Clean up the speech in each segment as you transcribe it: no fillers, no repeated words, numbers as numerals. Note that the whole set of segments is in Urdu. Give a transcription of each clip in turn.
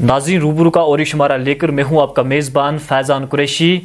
ناظرین روبرو کا اور شمارہ لے کر میں ہوں آپ کا میزبان فیضان قریشی۔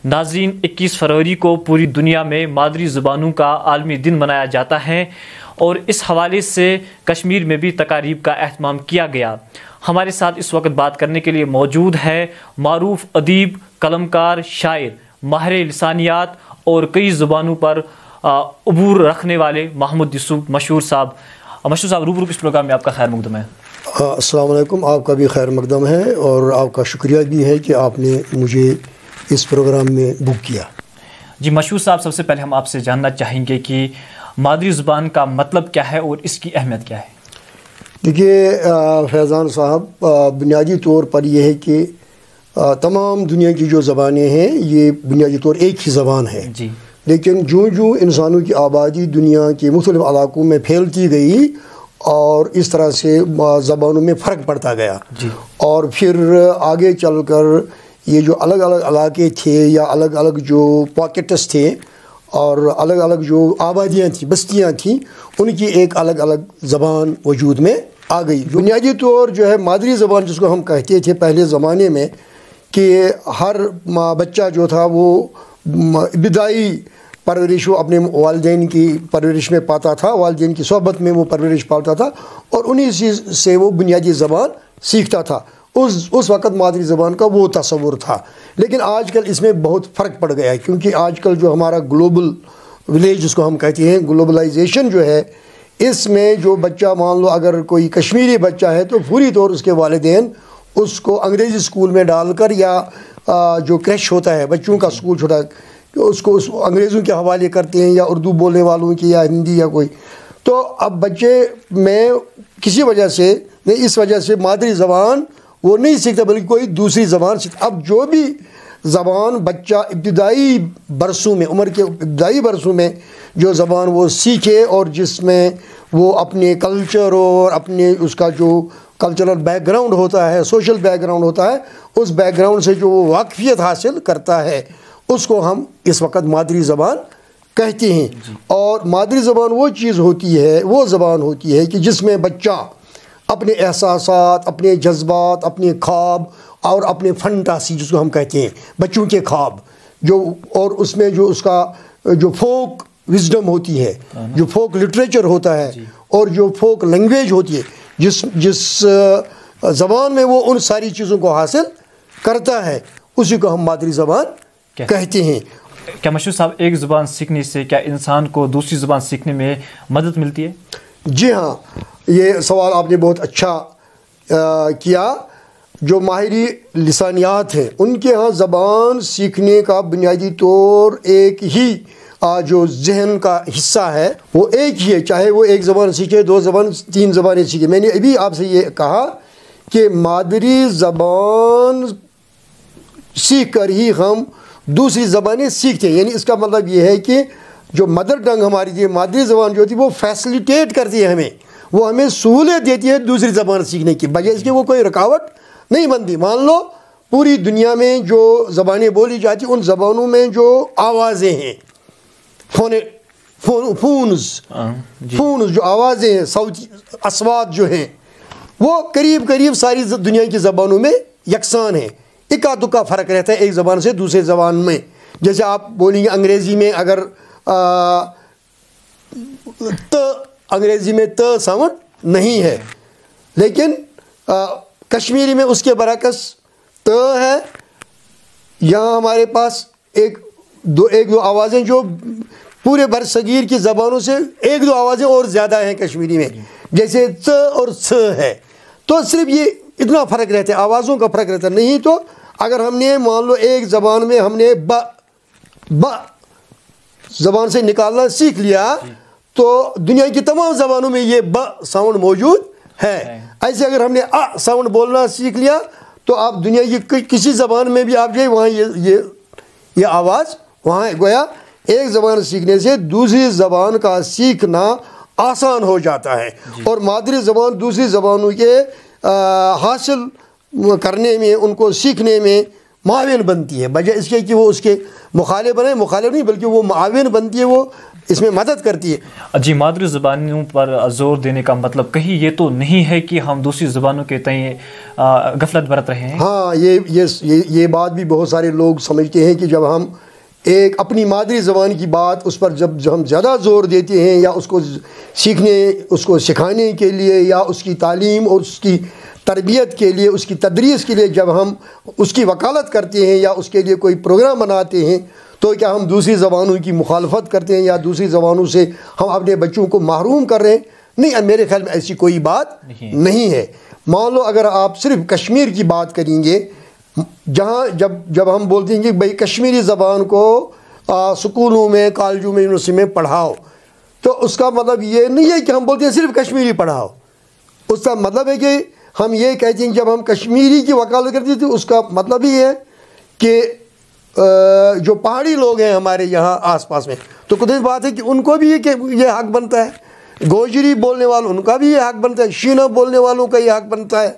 ناظرین 21 فروری کو پوری دنیا میں مادری زبانوں کا عالمی دن منایا جاتا ہے اور اس حوالے سے کشمیر میں بھی تقاریب کا اہتمام کیا گیا۔ ہمارے ساتھ اس وقت بات کرنے کے لیے موجود ہے معروف ادیب، قلمکار، شاعر، ماہر لسانیات اور کئی زبانوں پر عبور رکھنے والے محمد یوسف مشہور صاحب۔ مشہور صاحب، روبرو اس پروگرام میں آپ کا خیر مقدم ہے۔ السلام علیکم، آپ کا بھی خیر مقدم ہے اور آپ کا شکریہ بھی ہے کہ آپ نے مجھے اس پروگرام میں بک کیا۔ جی مشہور صاحب، سب سے پہلے ہم آپ سے جاننا چاہیں گے کہ مادری زبان کا مطلب کیا ہے اور اس کی اہمیت کیا ہے؟ دیکھیے فیضان صاحب، بنیادی طور پر یہ ہے کہ تمام دنیا کی جو زبانیں ہیں یہ بنیادی طور ایک ہی زبان ہے، جی، لیکن جو انسانوں کی آبادی دنیا کے مختلف علاقوں میں پھیلتی گئی اور اس طرح سے زبانوں میں فرق پڑتا گیا، جی، اور پھر آگے چل کر یہ جو الگ الگ علاقے تھے یا الگ الگ جو پاکٹس تھے اور الگ الگ جو آبادیاں تھیں، بستیاں تھیں، ان کی ایک الگ الگ زبان وجود میں آ گئی۔ بنیادی طور جو ہے مادری زبان جس کو ہم کہتے تھے پہلے زمانے میں، کہ ہر بچہ جو تھا وہ ابتدائی پرورش وہ اپنے والدین کی پرورش میں پاتا تھا، والدین کی صحبت میں وہ پرورش پاتا تھا اور انہی سے وہ بنیادی زبان سیکھتا تھا۔ اس وقت مادری زبان کا وہ تصور تھا، لیکن آج کل اس میں بہت فرق پڑ گیا ہے، کیونکہ آج کل جو ہمارا گلوبل ولیج جس کو ہم کہتے ہیں، گلوبلائزیشن جو ہے، اس میں جو بچہ مان لو اگر کوئی کشمیری بچہ ہے تو پوری طور اس کے والدین اس کو انگریزی اسکول میں ڈال کر یا جو کریش ہوتا ہے، بچوں کا اسکول چھوٹا، اس کو انگریزوں کے حوالے کرتے ہیں یا اردو بولنے والوں کی یا ہندی یا کوئی۔ تو اب بچے میں کسی وجہ سے نہیں، اس وجہ سے مادری زبان وہ نہیں سیکھتا بلکہ کوئی دوسری زبان سیکھتا۔ اب جو بھی زبان بچہ ابتدائی برسوں میں، عمر کے ابتدائی برسوں میں جو زبان وہ سیکھے اور جس میں وہ اپنے کلچر اور اپنے اس کا جو کلچرل بیک گراؤنڈ ہوتا ہے، سوشل بیک گراؤنڈ ہوتا ہے، اس بیک گراؤنڈ سے جو وہ واقفیت حاصل کرتا ہے، اس کو ہم اس وقت مادری زبان کہتے ہیں۔ اور مادری زبان وہ چیز ہوتی ہے، وہ زبان ہوتی ہے کہ جس میں بچہ اپنے احساسات، اپنے جذبات، اپنے خواب اور اپنے فنٹاسی جس کو ہم کہتے ہیں، بچوں کے خواب جو، اور اس میں جو اس کا جو فوک وزڈم ہوتی ہے، جو فوک لٹریچر ہوتا ہے اور جو فوک لینگویج ہوتی ہے، جس زبان میں وہ ان ساری چیزوں کو حاصل کرتا ہے، اسی کو ہم مادری زبان کہتے ہیں۔ کیا مشہور صاحب ایک زبان سیکھنے سے کیا انسان کو دوسری زبان سیکھنے میں مدد ملتی ہے؟ جی ہاں، یہ سوال آپ نے بہت اچھا کیا۔ جو ماہری لسانیات ہیں ان کے ہاں زبان سیکھنے کا بنیادی طور ایک ہی جو ذہن کا حصہ ہے وہ ایک ہی ہے، چاہے وہ ایک زبان سیکھے، دو زبان، تین زبانیں سیکھے۔ میں نے ابھی آپ سے یہ کہا کہ مادری زبان سیکھ کر ہی ہم دوسری زبانیں سیکھتے ہیں، یعنی اس کا مطلب یہ ہے کہ جو مدر ٹنگ ہماری تھی، مادری زبان جو ہوتی ہے وہ فیسلیٹیٹ کرتی ہے ہمیں، وہ ہمیں سہولت دیتی ہے دوسری زبان سیکھنے کی، بجائے اس کے وہ کوئی رکاوٹ نہیں بنتی۔ مان لو پوری دنیا میں جو زبانیں بولی جاتی ان زبانوں میں جو آوازیں ہیں، فونز جو آوازیں ہیں، صوتی اصوات جو ہیں، وہ قریب ساری دنیا کی زبانوں میں یکساں ہیں۔ اکا دکا فرق رہتا ہے ایک زبان سے دوسرے زبان میں۔ جیسے آپ بولیں گے انگریزی میں، اگر انگریزی میں ت ساؤنڈ نہیں ہے، لیکن کشمیری میں اس کے برعکس ت ہے۔ یہاں ہمارے پاس ایک دو آوازیں جو پورے برصغیر کی زبانوں سے ایک دو آوازیں اور زیادہ ہیں کشمیری میں، جیسے ت اور ث ہے۔ تو صرف یہ اتنا فرق رہتا ہے، آوازوں کا فرق رہتا ہے۔ نہیں تو اگر ہم نے مان لو ایک زبان میں ہم نے ب زبان سے نکالنا سیکھ لیا تو دنیا کی تمام زبانوں میں یہ ب ساؤنڈ موجود ہے۔ ایسے اگر ہم نے ا ساؤنڈ بولنا سیکھ لیا تو آپ دنیا کی کسی زبان میں بھی آپ جائیں، وہاں یہ آواز وہاں گویا ایک زبان سیکھنے سے دوسری زبان کا سیکھنا آسان ہو جاتا ہے۔ اور مادری زبان دوسری زبانوں کے حاصل کرنے میں، ان کو سیکھنے میں معاون بنتی ہے، بجائے اس کہ وہ اس کے مخالف بنے، مخالف نہیں بلکہ وہ معاون بنتی ہے، وہ اس میں مدد کرتی ہے۔ جی، مادری زبانوں پر زور دینے کا مطلب کہیں یہ تو نہیں ہے کہ ہم دوسری زبانوں کے تئیں غفلت برت رہے ہیں؟ ہاں، یہ بات بھی بہت سارے لوگ سمجھتے ہیں کہ جب ہم ایک اپنی مادری زبان کی بات اس پر جب ہم زیادہ زور دیتے ہیں، یا اس کو سیکھنے، اس کو سکھانے کے لیے، یا اس کی تعلیم اور اس کی تربیت کے لیے، اس کی تدریس کے لیے جب ہم اس کی وکالت کرتے ہیں یا اس کے لیے کوئی پروگرام بناتے ہیں، تو کیا ہم دوسری زبانوں کی مخالفت کرتے ہیں یا دوسری زبانوں سے ہم اپنے بچوں کو محروم کر رہے ہیں؟ نہیں، میرے خیال میں ایسی کوئی بات نہیں ہے۔ مان لو اگر آپ صرف کشمیر کی بات کریں گے، جہاں جب ہم بولتے ہیں کہ بھائی کشمیری زبان کو سکولوں میں، کالجوں میں، یونیورسٹی میں پڑھاؤ، تو اس کا مطلب یہ نہیں ہے کہ ہم بولتے ہیں صرف کشمیری پڑھاؤ۔ اس کا مطلب ہے کہ ہم یہ کہتے ہیں کہ جب ہم کشمیری کی وکالت کرتے تھے، اس کا مطلب یہ ہے کہ جو پہاڑی لوگ ہیں ہمارے یہاں آس پاس میں، تو قدرتی بات ہے کہ ان کو بھی یہ حق بنتا ہے، گوجری بولنے والوں ان کا بھی یہ حق بنتا ہے، شینا بولنے والوں کا یہ حق بنتا ہے،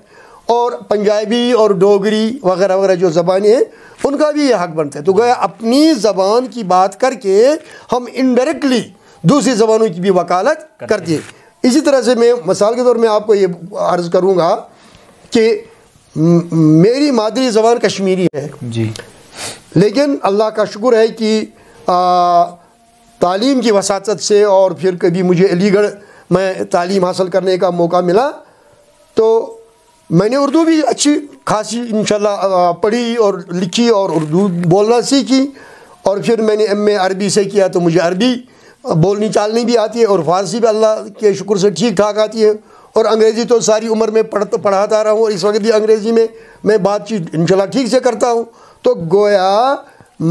اور پنجابی اور ڈوگری وغیرہ وغیرہ جو زبانیں ہیں ان کا بھی یہ حق بنتا ہے۔ تو گویا اپنی زبان کی بات کر کے ہم انڈائریکٹلی دوسری زبانوں کی بھی وکالت کرتے ہیں۔ اسی طرح سے میں مثال کے طور میں آپ کو یہ عرض کروں گا کہ میری مادری زبان کشمیری ہے جی، لیکن اللہ کا شکر ہے کہ تعلیم کی وساطت سے، اور پھر کبھی مجھے علی گڑھ میں تعلیم حاصل کرنے کا موقع ملا، تو میں نے اردو بھی اچھی خاصی انشاءاللہ پڑھی اور لکھی اور اردو بولنا سیکھی، اور پھر میں نے ایم اے عربی سے کیا تو مجھے عربی بولنی چالنی بھی آتی ہے، اور فارسی بھی اللہ کے شکر سے ٹھیک ٹھاک آتی ہے، اور انگریزی تو ساری عمر میں پڑھاتا رہا ہوں، اور اس وقت بھی انگریزی میں بات چیت انشاءاللہ ٹھیک سے کرتا ہوں۔ تو گویا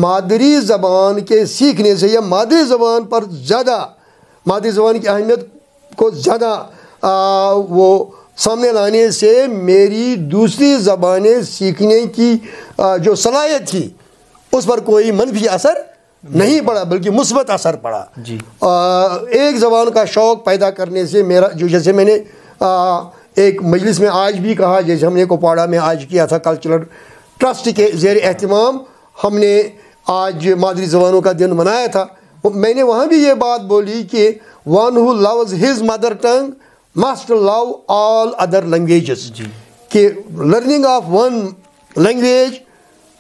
مادری زبان کے سیکھنے سے یا مادری زبان پر زیادہ، مادری زبان کی اہمیت کو زیادہ وہ سامنے لانے سے میری دوسری زبانیں سیکھنے کی جو صلاحیت تھی اس پر کوئی منفی اثر نہیں پڑا بلکہ مثبت اثر پڑا۔ جی، ایک زبان کا شوق پیدا کرنے سے میرا جیسے میں نے ایک مجلس میں آج بھی کہا، جیسے ہم نے کوپواڑہ میں آج کیا تھا کلچرل ٹرسٹ کے زیر اہتمام، ہم نے آج مادری زبانوں کا دن منایا تھا، میں نے وہاں بھی یہ بات بولی کہ ون ہو loves his mother tongue must love all other languages، کہ learning of one language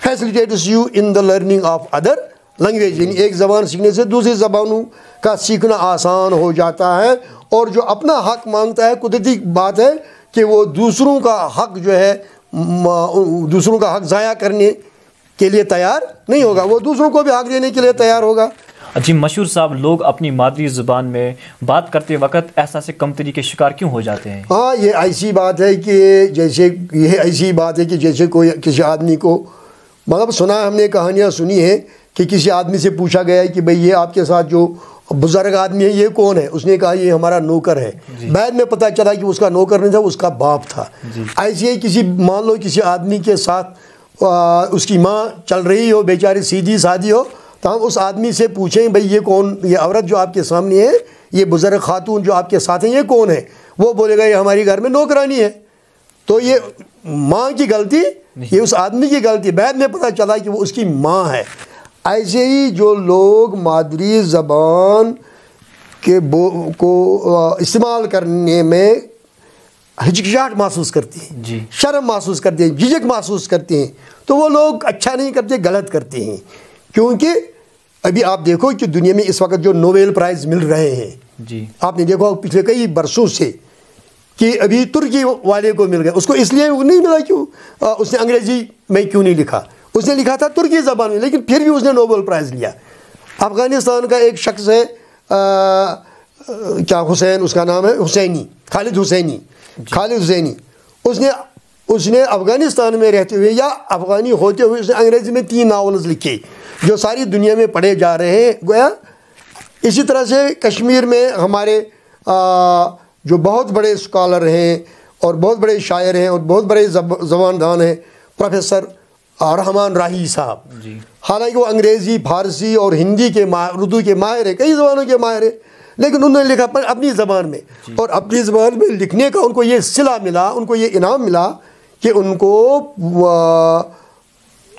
facilitates you in the learning of other language، یعنی ایک زبان سیکھنے سے دوسری زبانوں کا سیکھنا آسان ہو جاتا ہے، اور جو اپنا حق مانگتا ہے قدرتی بات ہے کہ وہ دوسروں کا حق جو ہے، دوسروں کا حق ضائع کرنے کے لیے تیار نہیں ہوگا، وہ دوسروں کو بھی حق دینے کے لیے تیار ہوگا۔ جی مشہور صاحب، لوگ اپنی مادری زبان میں بات کرتے وقت احساس کمتری کے شکار کیوں ہو جاتے ہیں؟ ہاں، یہ ایسی بات ہے کہ جیسے کوئی کسی آدمی کو، مطلب سنا، ہم نے کہانیاں سنی ہیں کہ کسی آدمی سے پوچھا گیا ہے کہ بھئی یہ آپ کے ساتھ جو بزرگ آدمی ہے یہ کون ہے؟ اس نے کہا یہ ہمارا نوکر ہے۔ بعد میں پتہ چلا کہ اس کا نوکر نہیں تھا، اس کا باپ تھا۔ ایسے ہی مان لو کسی آدمی کے ساتھ اس کی ماں چل رہی ہو، بیچاری سیدھی سادھی ہو، تو ہم اس آدمی سے پوچھیں بھئی یہ کون، یہ عورت جو آپ کے سامنے ہے، یہ بزرگ خاتون جو آپ کے ساتھ ہیں، یہ کون ہے؟ وہ بولے گا یہ ہماری گھر میں نوکرانی ہے۔ تو یہ ماں کی غلطی، یہ اس آدمی کی غلطی، بعد میں پتہ چلا کہ وہ اس کی ماں ہے۔ ایسے ہی جو لوگ مادری زبان کو استعمال کرنے میں ہچکچاہٹ محسوس کرتے ہیں، شرم محسوس کرتے ہیں، جھجک محسوس کرتے ہیں، تو وہ لوگ اچھا نہیں کرتے، غلط کرتے ہیں۔ کیونکہ ابھی آپ دیکھو کہ دنیا میں اس وقت جو نوبل پرائز مل رہے ہیں، آپ نے دیکھا پچھلے کئی برسوں سے کہ ابھی ترکی والے کو مل گیا، اس کو اس لیے نہیں ملا کیوں، اس نے انگریزی میں کیوں نہیں لکھا، اس نے لکھا تھا ترکی زبان میں، لیکن پھر بھی اس نے نوبل پرائز لیا۔ افغانستان کا ایک شخص ہے، کیا حسین اس کا نام ہے، خالد حسینی، اس نے افغانستان میں رہتے ہوئے یا افغانی ہوتے ہوئے اس نے انگریزی میں 3 ناولز لکھے جو ساری دنیا میں پڑھے جا رہے ہیں۔ گویا اسی طرح سے کشمیر میں ہمارے جو بہت بڑے اسکالر ہیں اور بہت بڑے شاعر ہیں اور بہت بڑے زبان دان ہیں، پروفیسر رحمان راہی صاحب، حالانکہ وہ انگریزی، فارسی اور ہندی کے اردو کے ماہر ہیں، کئی زبانوں کے ماہر ہیں، لیکن انہوں نے لکھا اپنی زبان میں، اور اپنی زبان میں لکھنے کا ان کو یہ صلہ ملا، ان کو یہ انعام ملا کہ ان کو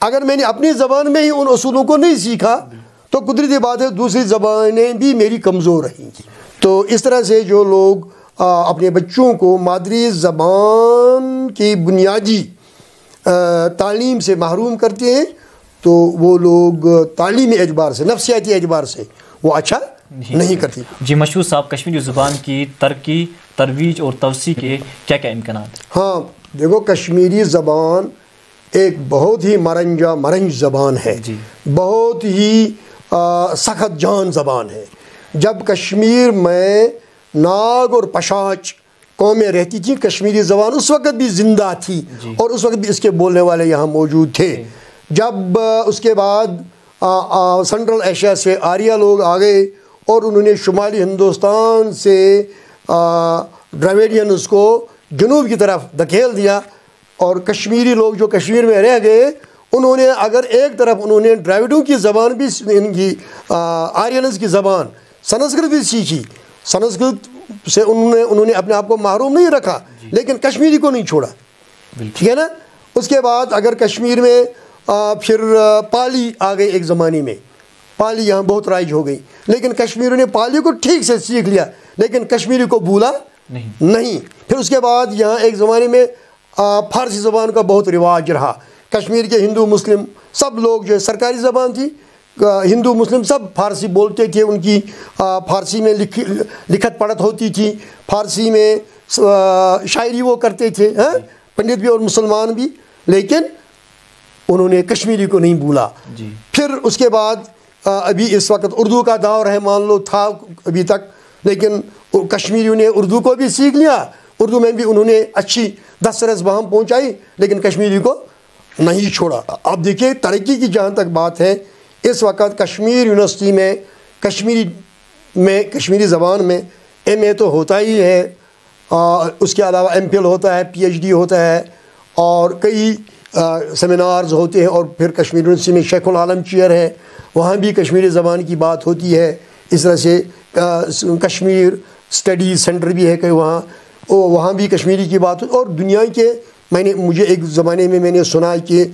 اگر میں نے اپنی زبان میں ہی ان اصولوں کو نہیں سیکھا تو قدرتی بات ہے دوسری زبانیں بھی میری کمزور رہیں گی. تو اس طرح سے جو لوگ اپنے بچوں کو مادری زبان کی بنیادی تعلیم سے محروم کرتے ہیں تو وہ لوگ تعلیمی اعتبار سے نفسیاتی اعتبار سے وہ اچھا نہیں کرتے. جی مشہور صاحب، کشمیری زبان کی ترقی، ترویج اور توسیع کے کیا کیا امکانات؟ ہاں دیکھو، کشمیری زبان ایک بہت ہی مرنج زبان ہے، بہت ہی سخت جان زبان ہے. جب کشمیر میں ناگ اور پشاچ قومیں رہتی تھیں، کشمیری زبان اس وقت بھی زندہ تھی اور اس وقت بھی اس کے بولنے والے یہاں موجود تھے. جب اس کے بعد سنٹرل ایشیا سے آریہ لوگ آ گئے اور انہوں نے شمالی ہندوستان سے ڈراویڈینز کو جنوب کی طرف دھکیل دیا اور کشمیری لوگ جو کشمیر میں رہ گئے انہوں نے اگر ایک طرف انہوں نے ڈراویڈوں کی زبان بھی ان کی آرینز کی زبان سنسکرت بھی سیکھی، سنسکرت سے انہوں نے اپنے آپ کو محروم نہیں رکھا لیکن کشمیری کو نہیں چھوڑا، ٹھیک ہے نا. اس کے بعد اگر کشمیر میں پھر پالی آ گئی، ایک زمانے میں پالی یہاں بہت رائج ہو گئی لیکن کشمیریوں نے پالی کو ٹھیک سے سیکھ لیا لیکن کشمیری کو بھولا نہیں. پھر اس کے بعد یہاں ایک زمانے میں فارسی زبان کا بہت رواج رہا. کشمیر کے ہندو مسلم سب لوگ جو سرکاری زبان تھی، ہندو مسلم سب فارسی بولتے تھے، ان کی فارسی میں لکھت پڑھت ہوتی تھی، فارسی میں شاعری وہ کرتے تھے، پنڈت بھی اور مسلمان بھی، لیکن انہوں نے کشمیری کو نہیں بھولا. پھر اس کے بعد ابھی اس وقت اردو کا دور ہے، مان لو تھا ابھی تک، لیکن کشمیریوں نے اردو کو بھی سیکھ لیا، اردو میں بھی انہوں نے اچھی دسترس بہم پہنچائی لیکن کشمیری کو نہیں چھوڑا. اب دیکھیے ترقی کی جہاں تک بات ہے، اس وقت کشمیر یونیورسٹی میں کشمیری زبان میں ایم اے تو ہوتا ہی ہے، اس کے علاوہ ایم فل ہوتا ہے، پی ایچ ڈی ہوتا ہے اور کئی سیمینارز ہوتے ہیں. اور پھر کشمیر یونیورسٹی میں شیخ العالم چیئر ہے، وہاں بھی کشمیری زبان کی بات ہوتی ہے. اس طرح سے کشمیر اسٹڈی سینٹر بھی ہے کہ وہاں بھی کشمیری کی بات ہوتی. اور دنیا کے مجھے ایک زمانے میں نے سنا کہ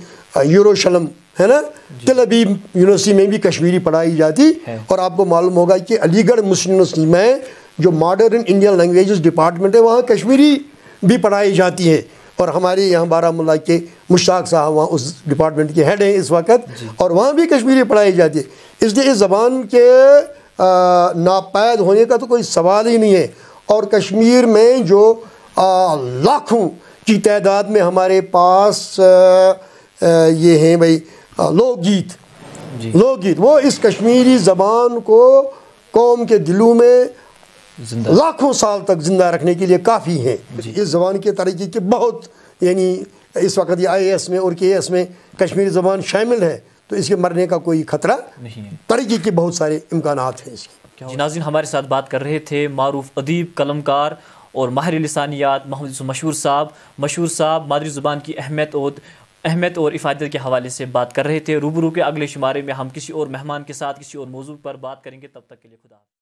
یروشلم ہے نا، تل ابیب یونیورسٹی میں بھی کشمیری پڑھائی جاتی. اور آپ کو معلوم ہوگا کہ علی گڑھ مسلم یونیورسٹی میں جو ماڈرن انڈین لینگویجز ڈپارٹمنٹ ہے وہاں کشمیری بھی پڑھائی جاتی ہے. اور ہمارے یہاں بارہمولہ کے مشتاق صاحب وہاں اس ڈپارٹمنٹ کے ہیڈ ہیں اس وقت، اور وہاں بھی کشمیری پڑھائی جاتی ہے. اس لیے اس زبان کے ناپید ہونے کا تو کوئی سوال ہی نہیں ہے. اور کشمیر میں جو لاکھوں کی تعداد میں ہمارے پاس یہ ہیں بھائی لوک گیت، وہ اس کشمیری زبان کو قوم کے دلوں میں لاکھوں سال تک زندہ رکھنے کے لیے کافی ہیں. اس زبان کے ترقی کے بہت، یعنی اس وقت یہ آئی اے ایس میں اور کے اے ایس میں کشمیری زبان شامل ہے تو اس کے مرنے کا کوئی خطرہ نہیں ہے. ترقی کے بہت سارے امکانات ہیں اس کے. جی ناظرین، ہمارے ساتھ بات کر رہے تھے معروف ادیب، قلمکار اور ماہر لسانیات محمد یوسف مشہور صاحب مادری زبان کی اہمیت اور افادیت کے حوالے سے بات کر رہے تھے. روبرو کے اگلے شمارے میں ہم کسی اور مہمان کے ساتھ کسی اور موضوع پر بات کریں گے. تب تک کے لیے خدا.